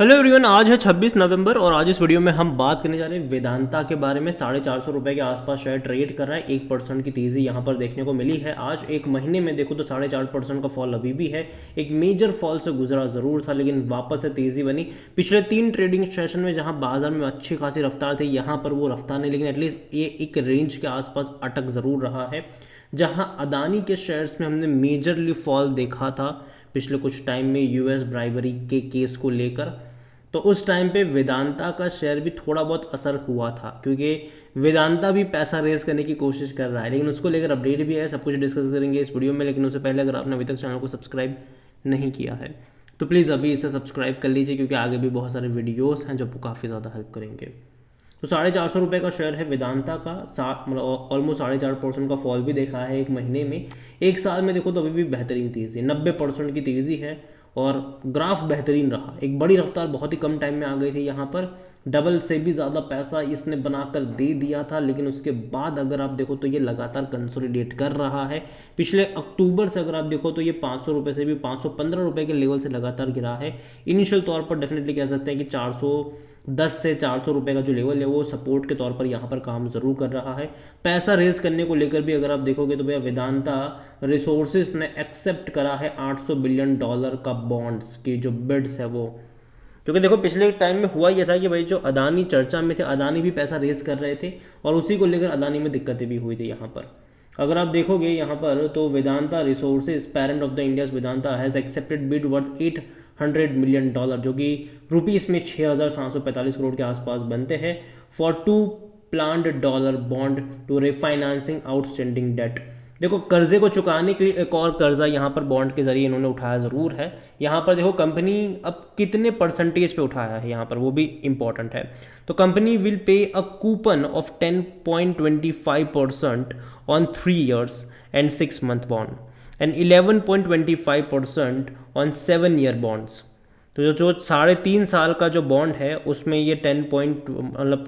Hello everyone, आज है 26 नवंबर और आज इस वीडियो में हम बात करने जा रहे हैं वेदांता के बारे में। 450 रुपये के आसपास शेयर ट्रेड कर रहा है। 1% की तेज़ी यहाँ पर देखने को मिली है। आज एक महीने में देखो तो 4.5% का फॉल अभी भी है। एक मेजर फॉल से गुजरा ज़रूर था, लेकिन वापस से तेज़ी बनी। पिछले 3 ट्रेडिंग सेशन में जहाँ बाजार में अच्छी खासी रफ्तार थी, यहाँ पर वो रफ्तार नहीं, लेकिन एटलीस्ट ये एक रेंज के आसपास अटक ज़रूर रहा है। जहाँ अदानी के शेयर्स में हमने मेजरली फॉल देखा था पिछले कुछ टाइम में यूएस ब्राइबरी के केस को लेकर, तो उस टाइम पे वेदांता का शेयर भी थोड़ा बहुत असर हुआ था, क्योंकि वेदांता भी पैसा रेज करने की कोशिश कर रहा है। लेकिन उसको लेकर अपडेट भी है, सब कुछ डिस्कस करेंगे इस वीडियो में। लेकिन उससे पहले अगर आपने अभी तक चैनल को सब्सक्राइब नहीं किया है तो प्लीज़ अभी इसे सब्सक्राइब कर लीजिए, क्योंकि आगे भी बहुत सारे वीडियोज़ हैं जो आपको काफ़ी ज़्यादा हेल्प करेंगे। तो 450 रुपये का शेयर है वेदांता का। मतलब ऑलमोस्ट 4.5% का फॉल भी देखा है एक महीने में। एक साल में देखो तो अभी भी बेहतरीन तेज़ी है, 90% की तेज़ी है और ग्राफ बेहतरीन रहा। एक बड़ी रफ्तार बहुत ही कम टाइम में आ गई थी, यहाँ पर डबल से भी ज़्यादा पैसा इसने बनाकर दे दिया था। लेकिन उसके बाद अगर आप देखो तो ये लगातार कंसोलिडेट कर रहा है। पिछले अक्टूबर से अगर आप देखो तो ये 500 रुपये से भी 515 रुपये के लेवल से लगातार गिरा है। इनिशियल तौर पर डेफिनेटली कह सकते हैं कि 410 से 400 रुपये का जो लेवल है वो सपोर्ट के तौर पर यहाँ पर काम ज़रूर कर रहा है। पैसा रेज करने को लेकर भी अगर आप देखोगे तो भैया वेदांता रिसोर्सेज ने एक्सेप्ट करा है $800 बिलियन का बॉन्ड्स की जो बिड्स है वो। क्योंकि देखो पिछले टाइम में हुआ यह था कि भाई जो अदानी चर्चा में थे, अदानी भी पैसा रेज कर रहे थे और उसी को लेकर अदानी में दिक्कतें भी हुई थी यहाँ पर। अगर आप देखोगे यहाँ पर तो Vedanta resources parent of the India's Vedanta has accepted bid worth $800 million, जो कि रुपीस में 6,745 करोड़ के आसपास बनते हैं, for $2 planned bond to refinancing outstanding debt. देखो कर्जे को चुकाने के लिए एक और कर्जा यहाँ पर बॉन्ड के जरिए इन्होंने उठाया ज़रूर है। यहाँ पर देखो कंपनी अब कितने परसेंटेज पे उठाया है यहाँ पर, वो भी इंपॉर्टेंट है। तो company will pay a coupon of 10.25% on 3 years and 6 month bond and 11.25% on 7 year bonds. तो जो 3.5 साल का जो बॉन्ड है उसमें ये 10 पॉइंट मतलब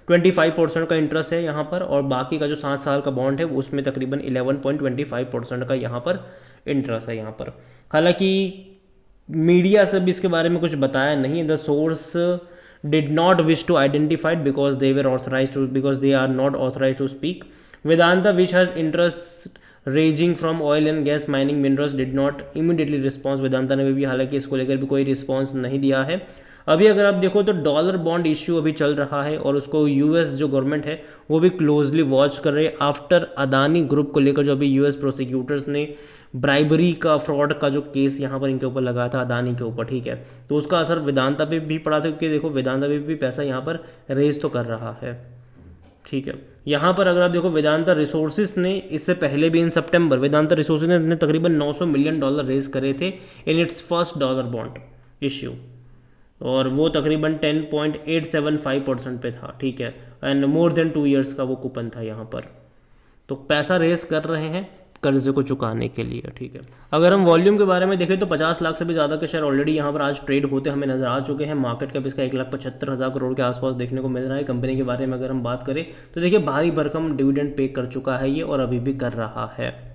25% का इंटरेस्ट है यहाँ पर, और बाकी का जो 7 साल का बॉन्ड है उसमें तकरीबन 11.25% का यहाँ पर इंटरेस्ट है यहाँ पर। हालांकि मीडिया से भी इसके बारे में कुछ बताया नहीं। The source did not wish to identified because they are not authorise to speak. Vedanta which has interest ranging from oil and gas mining minerals did not immediately response. Vedanta ने भी हालांकि इसको लेकर भी कोई रिस्पॉन्स नहीं दिया है। अभी अगर आप देखो तो डॉलर बॉन्ड इश्यू अभी चल रहा है और उसको यूएस जो गवर्नमेंट है वो भी क्लोजली वॉच कर रही है आफ्टर अदानी ग्रुप को लेकर, जो अभी यूएस प्रोसिक्यूटर्स ने ब्राइबरी का फ्रॉड का जो केस यहाँ पर इनके ऊपर लगाया था अदानी के ऊपर, ठीक है। तो उसका असर वेदांता पे भी पड़ा था, क्योंकि देखो वेदांता पे भी पैसा यहाँ पर रेज तो कर रहा है, ठीक है। यहाँ पर अगर आप देखो वेदांता रिसोर्सेज ने इससे पहले भी इन सितंबर वेदांता रिसोर्सेज ने तकरीबन $900 मिलियन रेज करे थे in its first dollar bond issue, और वो तकरीबन 10.875% पे था, ठीक है। एंड मोर देन 2 years का वो कूपन था यहाँ पर। तो पैसा रेस कर रहे हैं कर्जे को चुकाने के लिए, ठीक है। अगर हम वॉल्यूम के बारे में देखें तो 50 लाख से भी ज़्यादा के शेयर ऑलरेडी यहाँ पर आज ट्रेड होते हमें नजर आ चुके हैं। मार्केट कैप इसका 1,75,000 करोड़ के आसपास देखने को मिल रहा है। कंपनी के बारे में अगर हम बात करें तो देखिए भारी भरकम डिविडेंड पे कर चुका है ये, और अभी भी कर रहा है।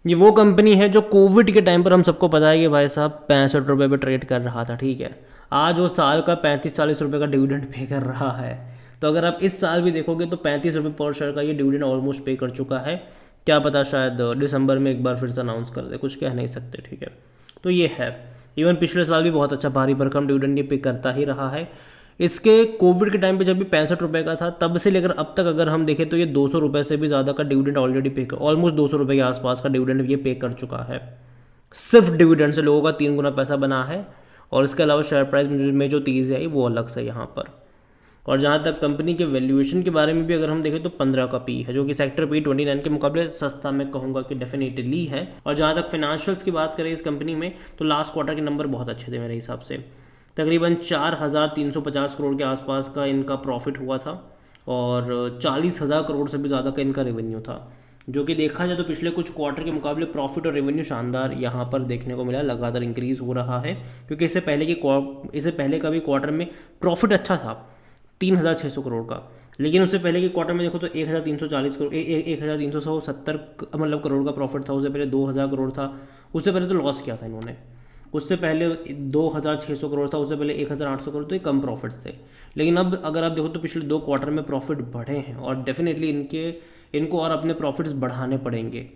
ये वो कंपनी है जो कोविड के टाइम पर हम सबको पता है कि भाई साहब 65 रुपये पर ट्रेड कर रहा था, ठीक है। आज वो साल का 35-40 रुपये का डिविडेंड पे कर रहा है। तो अगर आप इस साल भी देखोगे तो 35 रुपये पर शेयर का ये डिविडेंड ऑलमोस्ट पे कर चुका है। क्या पता शायद दिसंबर में एक बार फिर से अनाउंस कर दे, कुछ कह नहीं सकते, ठीक है। तो ये है। इवन पिछले साल भी बहुत अच्छा भारी भरकम डिविडेंड ये पे करता ही रहा है। इसके कोविड के टाइम पे जब भी 65 रुपये का था तब से लेकर अब तक अगर हम देखें तो ये 200 रुपये से भी ज़्यादा का डिविडेंड ऑलरेडी पे कर, ऑलमोस्ट 200 रुपये के आसपास का डिविडेंड ये पे कर चुका है। सिर्फ डिविडेंड से लोगों का 3 गुना पैसा बना है, और इसके अलावा शेयर प्राइस में जो तेज़ी आई वो अलग से यहाँ पर। और जहाँ तक कंपनी के वैल्यूएशन के बारे में भी अगर हम देखें तो 15 का पी है, जो कि सेक्टर पी 29 के मुकाबले सस्ता मैं कहूँगा कि डेफिनेटली है। और जहाँ तक फाइनेंशियल्स की बात करें इस कंपनी में तो लास्ट क्वार्टर के नंबर बहुत अच्छे थे मेरे हिसाब से। तकरीबन 4,350 करोड़ के आसपास का इनका प्रॉफिट हुआ था, और 40,000 करोड़ से भी ज़्यादा का इनका रेवेन्यू था, जो कि देखा जाए तो पिछले कुछ क्वार्टर के मुकाबले प्रॉफिट और रेवेन्यू शानदार यहाँ पर देखने को मिला, लगातार इंक्रीज हो रहा है। क्योंकि इससे पहले का भी क्वार्टर में प्रॉफिट अच्छा था 3,600 करोड़ का, लेकिन उससे पहले के क्वार्टर में देखो तो 1,340 करोड़ 1,370 मतलब करोड़ का प्रॉफिट था। उससे पहले 2,000 करोड़ था। उससे पहले तो लॉस किया था इन्होंने। उससे पहले 2,600 करोड़ था, उससे पहले 1,800 करोड़, तो ये कम प्रॉफिट्स थे। लेकिन अब अगर आप देखो तो पिछले 2 क्वार्टर में प्रॉफिट बढ़े हैं और डेफिनेटली इनको और अपने प्रॉफिट्स बढ़ाने पड़ेंगे।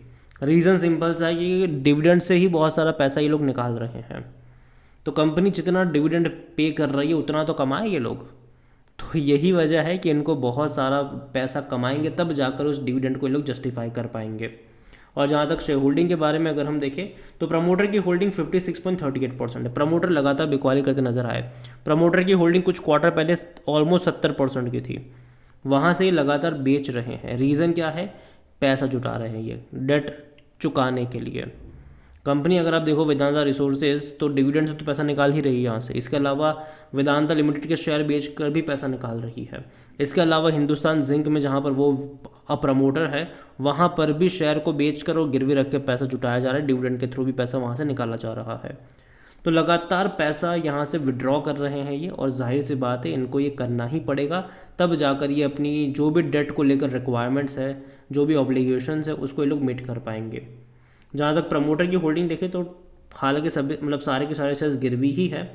रीज़न सिंपल सा है कि डिविडेंड से ही बहुत सारा पैसा ये लोग निकाल रहे हैं। तो कंपनी जितना डिविडेंड पे कर रही है उतना तो कमाए ये लोग। तो यही वजह है कि इनको बहुत सारा पैसा कमाएंगे तब जाकर उस डिविडेंड को ये लोग जस्टिफाई कर पाएंगे। और जहाँ तक शेयर होल्डिंग के बारे में अगर हम देखें तो प्रमोटर की होल्डिंग 56.38% है। प्रमोटर लगातार बिकवाली करते नजर आए। प्रमोटर की होल्डिंग कुछ क्वार्टर पहले ऑलमोस्ट 70% की थी, वहाँ से ये लगातार बेच रहे हैं। रीज़न क्या है? पैसा जुटा रहे हैं ये डेट चुकाने के लिए। कंपनी अगर आप देखो वेदांता रिसोर्सेज, तो डिविडेंड से तो पैसा निकाल ही रही है यहाँ से। इसके अलावा वेदांता लिमिटेड के शेयर बेच कर भी पैसा निकाल रही है। इसके अलावा हिंदुस्तान जिंक में जहाँ पर वो प्रमोटर है वहाँ पर भी शेयर को बेचकर और गिरवी रख के पैसा जुटाया जा रहा है। डिविडेंड के थ्रू भी पैसा वहाँ से निकाला जा रहा है। तो लगातार पैसा यहाँ से विड्रॉ कर रहे हैं ये, और जाहिर सी बात है इनको ये करना ही पड़ेगा, तब जाकर ये अपनी जो भी डेट को लेकर रिक्वायरमेंट्स है, जो भी ऑब्लिगेशंस है, उसको ये लोग मीट कर पाएंगे। जहाँ तक प्रमोटर की होल्डिंग देखें तो हालांकि सभी मतलब सारे के सारे शेयर्स गिरवी ही है।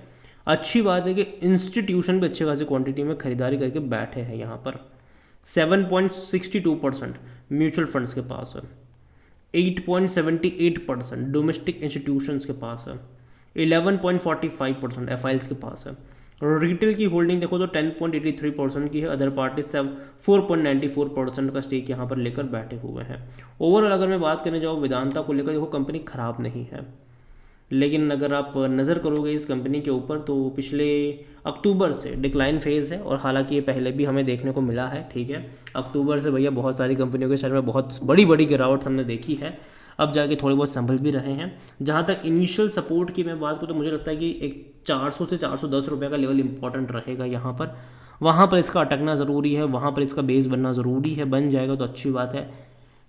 अच्छी बात है कि इंस्टीट्यूशन भी अच्छी खासी क्वांटिटी में खरीदारी करके बैठे हैं यहाँ पर। 7.62% म्यूचुअल फंड्स के पास है, 8.78% डोमेस्टिक इंस्टीट्यूशंस के पास है, 11.45% एफआईएल्स के पास है। और रिटेल की होल्डिंग देखो तो 10.83% की है। अदर पार्टी 4.94% का स्टेक यहाँ पर लेकर बैठे हुए हैं। ओवरऑल अगर मैं बात करने जाऊँ वेदांता को लेकर, देखो कंपनी खराब नहीं है, लेकिन अगर आप नज़र करोगे इस कंपनी के ऊपर तो पिछले अक्टूबर से डिक्लाइन फेज़ है। और हालांकि ये पहले भी हमें देखने को मिला है, ठीक है। अक्टूबर से भैया बहुत सारी कंपनियों के शेयर में बहुत बड़ी बड़ी गिरावट हमने देखी है। अब जाके थोड़े बहुत संभल भी रहे हैं। जहाँ तक इनिशियल सपोर्ट की मैं बात करूँ तो मुझे लगता है कि एक 400 से 410 रुपये का लेवल इंपॉर्टेंट रहेगा यहाँ पर। वहाँ पर इसका अटकना ज़रूरी है, वहाँ पर इसका बेस बनना ज़रूरी है। बन जाएगा तो अच्छी बात है,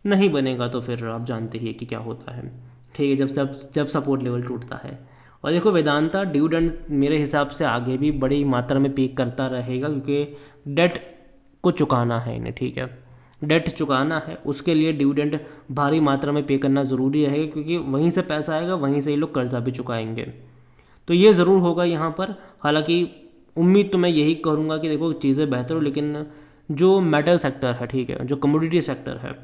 नहीं बनेगा तो फिर आप जानते ही कि क्या होता है, ठीक है, जब सपोर्ट लेवल टूटता है। और देखो वेदांता डिविडेंड मेरे हिसाब से आगे भी बड़ी मात्रा में पे करता रहेगा, क्योंकि डेट को चुकाना है इन्हें, ठीक है। डेट चुकाना है, उसके लिए डिविडेंड भारी मात्रा में पे करना ज़रूरी रहेगा, क्योंकि वहीं से पैसा आएगा, वहीं से ये लोग कर्जा भी चुकाएंगे। तो ये ज़रूर होगा यहाँ पर। हालांकि उम्मीद तो मैं यही करूँगा कि देखो चीज़ें बेहतर हो, लेकिन जो मेटल सेक्टर है, ठीक है, जो कमोडिटी सेक्टर है,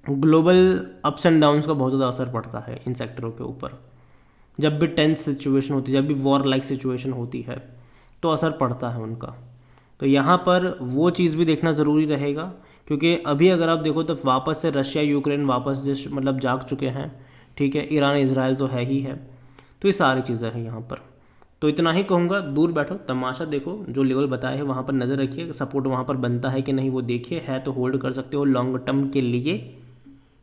ग्लोबल अप्स एंड डाउन्स का बहुत ज़्यादा असर पड़ता है इन सेक्टरों के ऊपर। जब भी टेंस सिचुएशन होती है, जब भी वॉर लाइक सिचुएशन होती है, तो असर पड़ता है उनका। तो यहाँ पर वो चीज़ भी देखना ज़रूरी रहेगा, क्योंकि अभी अगर आप देखो तो वापस से रशिया यूक्रेन वापस मतलब जाग चुके हैं, ठीक है। ईरान इजराइल तो है ही है। तो ये सारी चीज़ें हैं यहाँ पर। तो इतना ही कहूँगा, दूर बैठो, तमाशा देखो, जो लेवल बताए हैं वहाँ पर नज़र रखिए, सपोर्ट वहाँ पर बनता है कि नहीं वो देखिए, है तो होल्ड कर सकते हो लॉन्ग टर्म के लिए।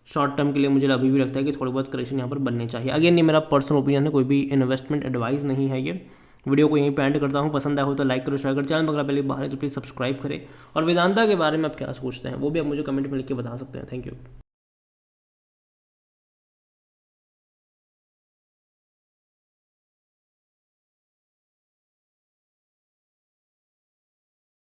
शॉर्ट टर्म के लिए मुझे अभी भी लगता है कि थोड़ी बहुत करेक्शन यहाँ पर बननी चाहिए। अगेन ये मेरा पर्सनल ओपिनियन है, कोई भी इन्वेस्टमेंट एडवाइस नहीं है ये। वीडियो को यहीं पे एंड करता हूँ। पसंद आया हो तो लाइक करो, शेयर करो, चैनल अगर पहले बाहर है तो प्लीज़ सब्सक्राइब करें। और वेदांता के बारे में आप क्या सोचते हैं वो भी आप मुझे कमेंट में लिख के बता सकते हैं। Thank you.